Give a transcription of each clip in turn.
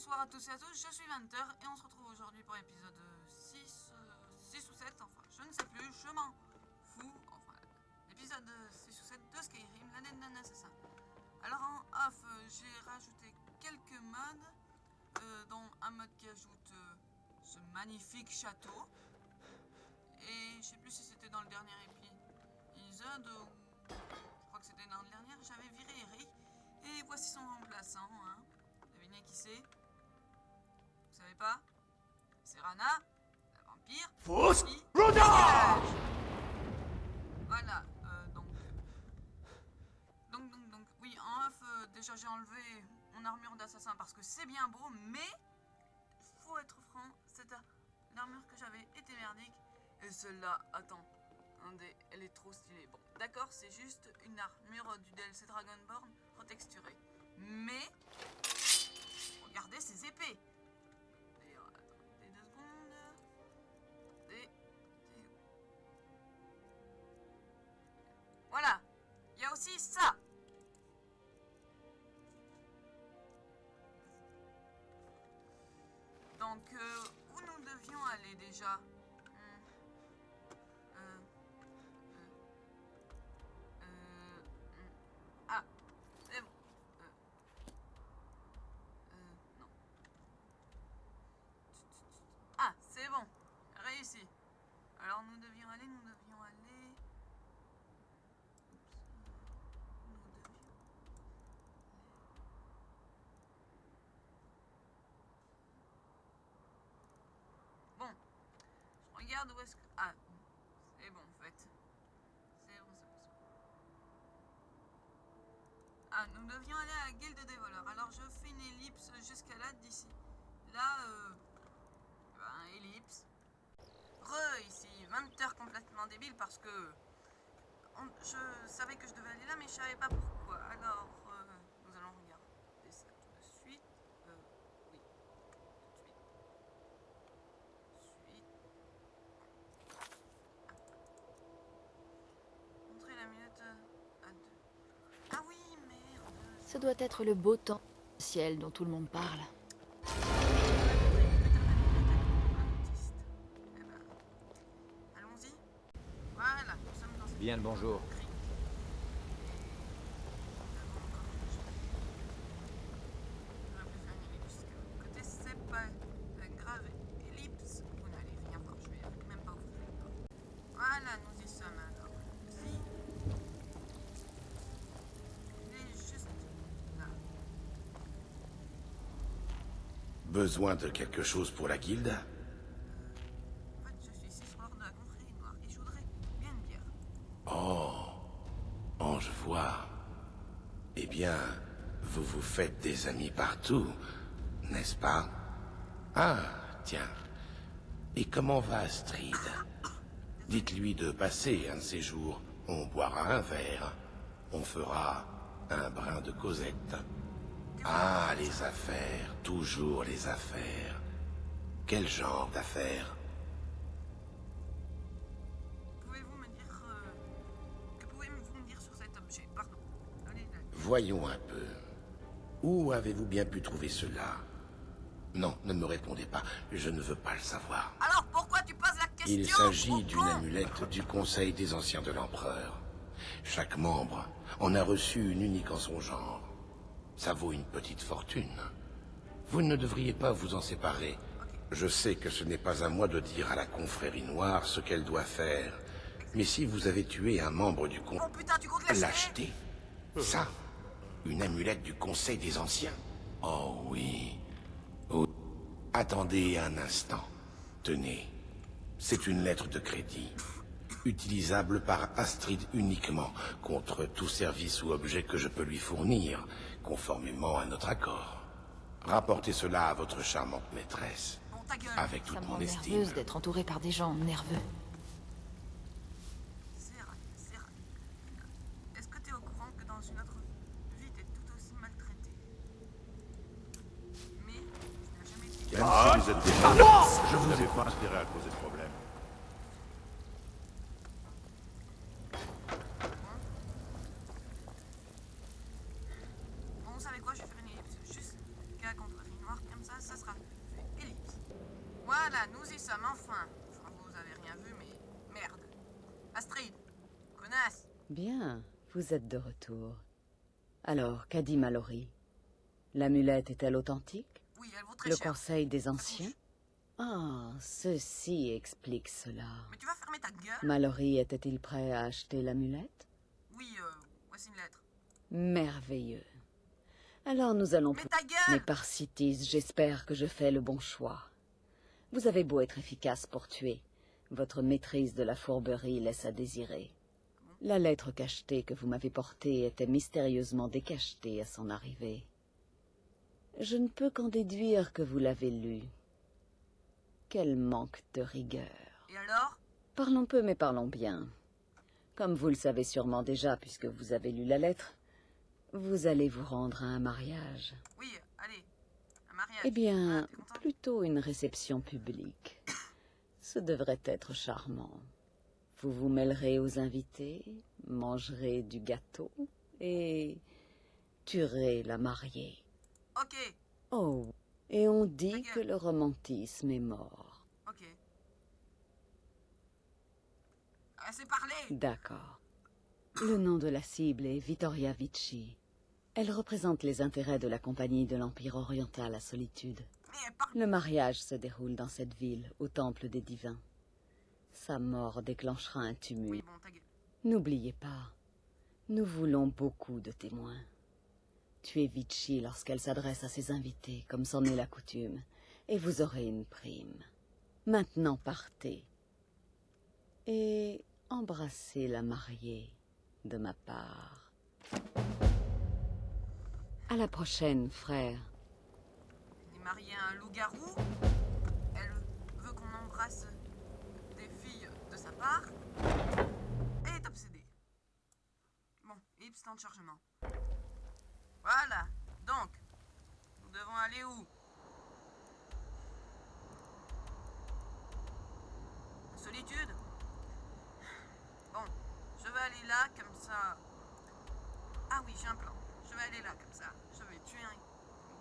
Bonsoir à tous et à tous, je suis Hunter et on se retrouve aujourd'hui pour l'épisode 6 ou 7, enfin je ne sais plus, je m'en fous, enfin l'épisode 6 ou 7 de Skyrim, l'année d'un assassin. Alors en off, j'ai rajouté quelques mods, dont un mode qui ajoute ce magnifique château, et je sais plus si c'était dans le dernier épisode ou je crois que c'était dans le dernier, j'avais viré Eric, et voici son remplaçant, hein. Devinez qui c'est? Vous savez pas? C'est Rana, la vampire. Fausse qui Roda. dégage. Voilà, donc, oui, en off, déjà j'ai enlevé mon armure d'assassin parce que c'est bien beau, mais faut être franc, cette l'armure que j'avais était merdique. Et celle-là, attendez, elle est trop stylée. Bon, d'accord, c'est juste une armure du DLC Dragonborn retexturée. Mais, regardez ces épées. D'ailleurs, attendez 2 secondes. Voilà, il y a aussi ça. Donc, où nous devions aller déjà? Ah, c'est bon. Non. Ah, c'est bon. Réussi. Alors, nous devions aller. Oups. Nous devions. Bon, je regarde où est-ce que. Ah, c'est bon en fait. C'est bon. Ah, nous devions aller à la guilde des voleurs. Alors je fais une ellipse jusqu'à là d'ici. Là, ellipse. Ici, 20 heures complètement débile parce que je savais que je devais aller là, mais je savais pas pourquoi. Alors, nous allons regarder ça tout de suite. Oui, tout de suite. Montrer la minute à 2. Ah oui, merde. Ça doit être le beau temps ciel dont tout le monde parle. Eh ben, allons-y. Voilà, nous sommes dans cette Bien le bonjour. gris. J'aurais pu faire une ellipse jusqu'à côté, c'est pas grave. Ellipse, vous n'allez rien voir, je vais même pas ouvrir les portes. Voilà, nous y sommes alors. Si, il est juste là. Besoin de quelque chose pour la guilde? En fait, je suis ici sur l'ordre de la confrérie noire et je voudrais bien une bière. Oh, je vois. Eh bien, vous vous faites des amis partout, n'est-ce pas? Ah, tiens. Et comment va Astrid? Dites-lui de passer un de ces jours. On boira un verre. On fera un brin de causette. Ah, les affaires, toujours les affaires. Quel genre d'affaires? Pouvez-vous me dire... que pouvez-vous me dire sur cet objet? Pardon. Allez, là. Voyons un peu. Où avez-vous bien pu trouver cela? Non, ne me répondez pas. Je ne veux pas le savoir. Alors pourquoi tu poses la question? Il s'agit gros d'une con amulette du Conseil des Anciens de l'Empereur. Chaque membre en a reçu une unique en son genre. Ça vaut une petite fortune. Vous ne devriez pas vous en séparer. Je sais que ce n'est pas à moi de dire à la confrérie noire ce qu'elle doit faire. Mais si vous avez tué un membre du Oh putain, tu comptes l'acheter? L'acheter. Ça, une amulette du Conseil des Anciens. Oh oui. Oh. Attendez un instant. Tenez. C'est une lettre de crédit. Utilisable par Astrid uniquement, contre tout service ou objet que je peux lui fournir, conformément à notre accord. Rapportez cela à votre charmante maîtresse, Bon, ta gueule. avec Ça toute me mon rend estime. nerveuse d'être entourée par des gens nerveux. C'est rare. Est-ce que t'es au courant que dans une autre vie, t'es tout aussi maltraité? Mais tu n'as jamais été... Même si vous êtes des je vous avais pas inspiré à causer de problème. Bon, vous savez quoi, je vais faire une ellipse jusqu'à la confrérie noire, comme ça, ça sera fait. Ellipse. Voilà, nous y sommes enfin. Enfin, vous avez rien vu, mais merde. Astrid, connasse. Bien, vous êtes de retour. Alors, qu'a dit Mallory? L'amulette est-elle authentique? Oui, elle vaut très Le cher. conseil des Ça anciens? touche. Ah, ceci explique cela. Mais tu vas fermer ta gueule? Mallory était-il prêt à acheter l'amulette? Oui, voici une lettre. Merveilleux. Alors nous allons... Mais ta Mais gueule! par Citis, j'espère que je fais le bon choix. Vous avez beau être efficace pour tuer, votre maîtrise de la fourberie laisse à désirer. La lettre cachetée que vous m'avez portée était mystérieusement décachetée à son arrivée. Je ne peux qu'en déduire que vous l'avez lue. Quel manque de rigueur. Et alors? Parlons peu, mais parlons bien. Comme vous le savez sûrement déjà, puisque vous avez lu la lettre, vous allez vous rendre à un mariage. Oui, allez. Un mariage. Eh bien, T'es content? plutôt une réception publique. Ce devrait être charmant. Vous vous mêlerez aux invités, mangerez du gâteau et tuerez la mariée. Ok, Oh, et on dit Ta que gueule. le romantisme est mort. ok. Assez parlé! D'accord. Le nom de la cible est Vittoria Vici. Elle représente les intérêts de la Compagnie de l'Empire oriental à Solitude. Mais parle. Le mariage se déroule dans cette ville, au Temple des Divins. Sa mort déclenchera un Oui, tumulte. bon, ta gueule. N'oubliez pas, nous voulons beaucoup de témoins. Tuez Vici lorsqu'elle s'adresse à ses invités, comme c'en est la coutume, et vous aurez une prime. Maintenant partez. Et embrassez la mariée de ma part. À la prochaine, frère. Elle est mariée à un loup-garou. Elle veut qu'on embrasse des filles de sa part. Elle est obsédée. Bon, Ips, temps de chargement. Voilà. Donc, nous devons aller où? Solitude? Bon, je vais aller là, comme ça. Ah oui, j'ai un plan. Je vais aller là, comme ça. Je vais tuer un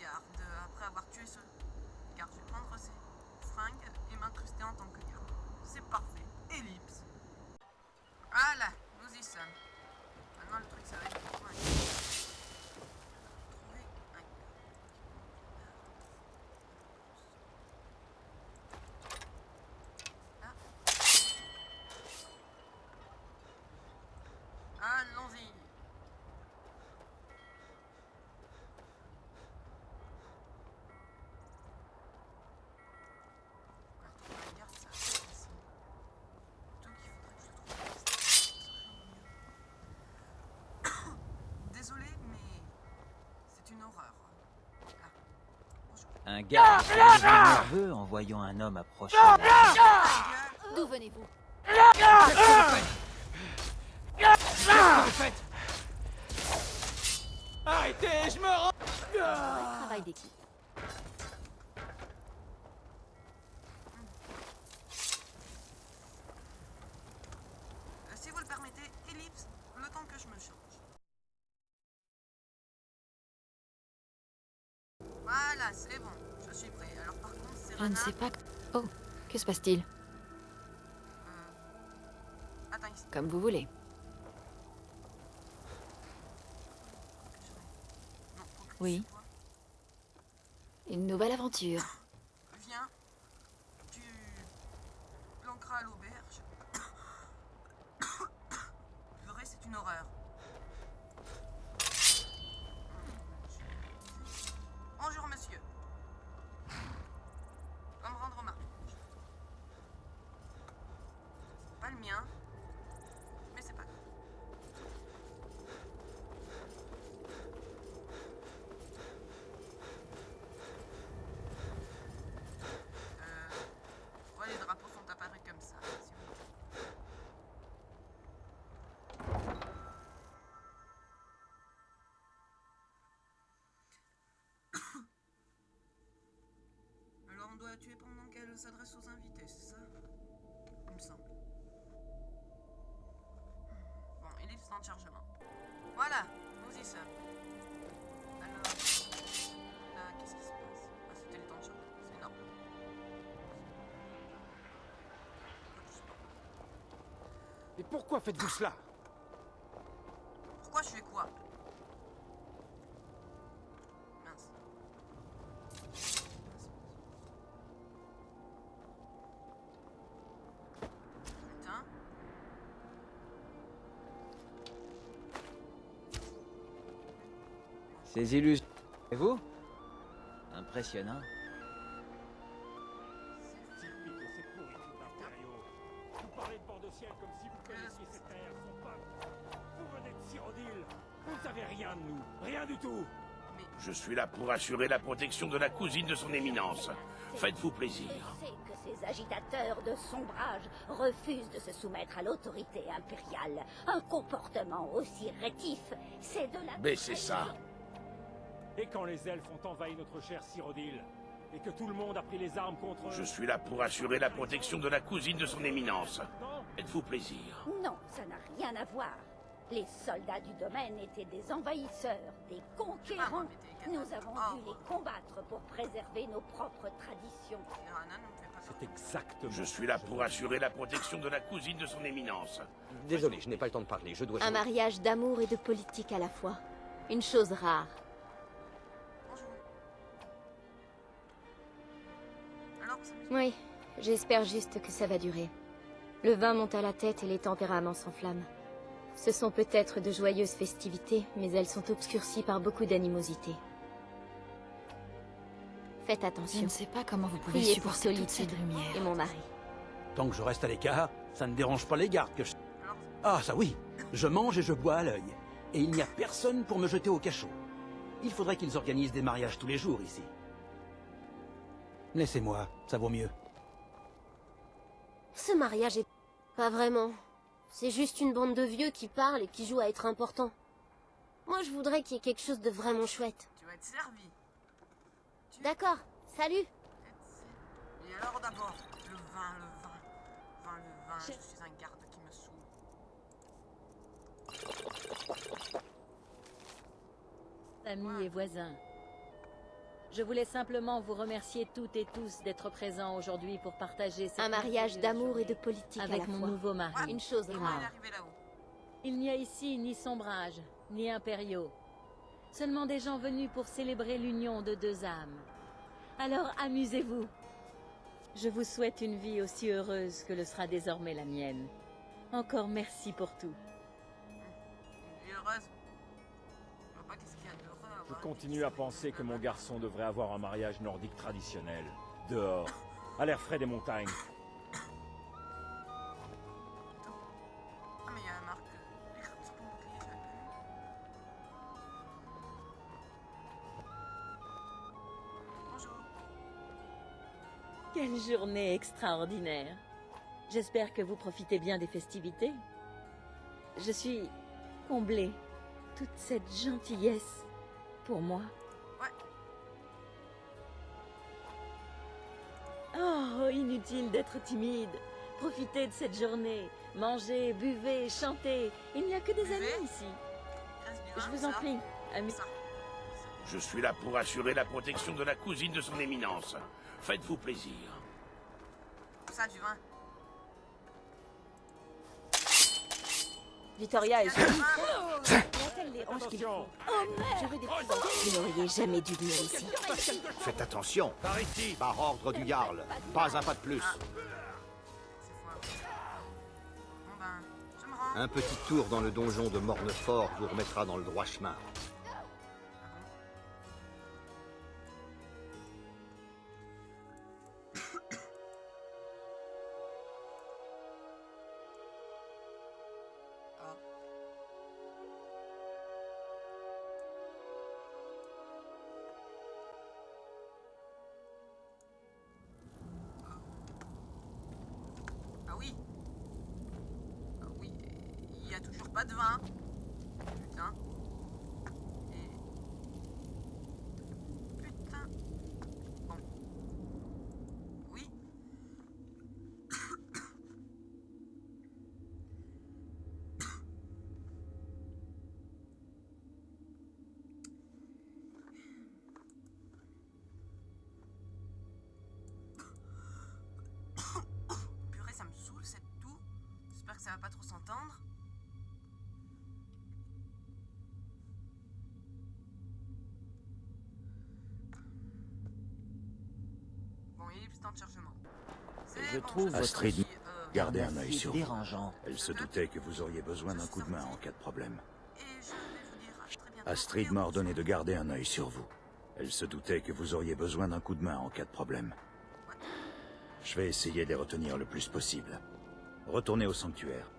garde. Après avoir tué ce garde, je vais prendre ses fringues et m'incruster en tant que garde. C'est parfait. Ellipse. Voilà, nous y sommes. Maintenant, le truc, ça va être de trouver un garde. Trouver un garde. Là. Allons-y. Trouver un garde, ça va être facile. Plutôt qu'il faudrait que je trouve un garde, ça serait mieux. Désolé, mais c'est une horreur. Là. Bonjour. Un gars est nerveux en voyant un homme approcher. Ta gueule. D'où venez-vous? Arrêtez, je me rends. Vrai travail d'équipe. Si vous le permettez, ellipse, le temps que je me change. Voilà, c'est bon, je suis prêt. Alors par contre, c'est Je ne sais pas... Oh, que se passe-t-il? Attends ici. Comme vous voulez. Non, faut que Oui. c'est toi. Une nouvelle aventure. Viens, tu planqueras à l'auberge. Purée, c'est une horreur. Bonjour monsieur. Va me rendre marche. C'est pas le mien, mais c'est pas grave. Ouais, les drapeaux sont apparus comme ça. Si vous voulez. Alors on doit la tuer pendant qu'elle s'adresse aux invités, c'est ça? Il me semble. Bon, ellipse temps de chargement. Voilà, nous y sommes. Alors, là, qu'est-ce qui se passe? Ah, c'était le temps de chargement. Et pourquoi faites-vous cela? Pourquoi je fais quoi? Mince. Putain. Ces illusions. Et vous? Impressionnant. Typique de ces pourritures d'impériaux. Vous parlez de bord de ciel comme si vous connaissiez ces terres, son peuple. Vous venez de Cyrodiil. Vous ne savez rien de nous. Rien du tout. Je suis là pour assurer la protection de la cousine de son éminence. Faites-vous plaisir. Je sais que ces agitateurs de sombrage refusent de se soumettre à l'autorité impériale. Un comportement aussi rétif, c'est de la... Baissez ça. Et quand les elfes ont envahi notre cher Cyrodiil, et que tout le monde a pris les armes contre eux... Je suis là pour assurer la protection de la cousine de son éminence. Non. Faites-vous plaisir. Non, ça n'a rien à voir. Les soldats du domaine étaient des envahisseurs, des conquérants. Nous avons dû les combattre pour préserver nos propres traditions. C'est exactement... Je suis là pour assurer la protection de la cousine de son éminence. Désolé, je n'ai pas le temps de parler, je dois Un jouer. mariage d'amour et de politique à la fois. Une chose rare. Oui, j'espère juste que ça va durer. Le vin monte à la tête et les tempéraments s'enflamment. Ce sont peut-être de joyeuses festivités, mais elles sont obscurcies par beaucoup d'animosité. Faites Je attention. ne sais pas comment vous pouvez Priez pour supporter toute cette Solitude lumière. et mon mari. Tant que je reste à l'écart, ça ne dérange pas les gardes que je... Ah, ça oui. Je mange et je bois à l'œil. Et il n'y a personne pour me jeter au cachot. Il faudrait qu'ils organisent des mariages tous les jours ici. Laissez-moi, ça vaut mieux. Ce mariage est... Pas vraiment. C'est juste une bande de vieux qui parlent et qui jouent à être importants. Moi, je voudrais qu'il y ait quelque chose de vraiment chouette. Tu vas être servi. D'accord, salut. Et alors d'abord, le vin. Je suis un garde qui me saoule. Amis et voisins, je voulais simplement vous remercier toutes et tous d'être présents aujourd'hui pour partager cette Un mariage merveilleuse d'amour et de journée politique avec à la mon fois. nouveau mari. Une chose Comment il est rare. arrivé là-haut? Il n'y a ici ni sombrage, ni impériaux. Seulement des gens venus pour célébrer l'union de deux âmes. Alors amusez-vous. Je vous souhaite une vie aussi heureuse que le sera désormais la mienne. Encore merci pour tout. Il est heureuse. Je vois pas qu'est-ce qu'il y a d'heureux à Je voir. continue à penser que mon garçon devrait avoir un mariage nordique traditionnel. Dehors, à l'air frais des montagnes. Ah mais il y a marque écrit sur ton bouclier, j'avais pas vu. Bonjour. Quelle journée extraordinaire. J'espère que vous profitez bien des festivités. Je suis comblée. Toute cette gentillesse pour moi. Ouais. Oh, inutile d'être timide. Profitez de cette journée. Mangez, buvez, chantez. Il n'y a que des Buvez. amis ici. Reste du Je vin, vous en ça. prie, amis. Ça. Je suis là pour assurer la protection de la cousine de son éminence. Faites-vous plaisir. Ça, du vin. Victoria est Il y a du vin. Elle les range qu'il Attention. faut. Je veux des petits... Vous n'auriez jamais dû venir ici. Faites attention. Par ici. Par ordre du Jarl. Pas un pas de plus. C'est foireux. Bon ben, je me rends. Un petit tour dans le donjon de Mornefort vous remettra dans le droit chemin. Ah. Ah oui. Ah oui, il y a toujours pas de vin. Putain. Et... Putain. Bon. Oui. Purée, ça me saoule cette toux. J'espère que ça va pas trop s'entendre. temps de chargement. Je trouve Astrid, votre gardez un œil sur vous. dérangeant. Elle se doutait que vous auriez besoin d'un coup de main en cas de problème. Et je vais vous dire très bientôt. Astrid m'a ordonné de garder un œil sur vous. Elle se doutait que vous auriez besoin d'un coup de main en cas de problème. Je vais essayer de les retenir le plus possible. Retournez au sanctuaire.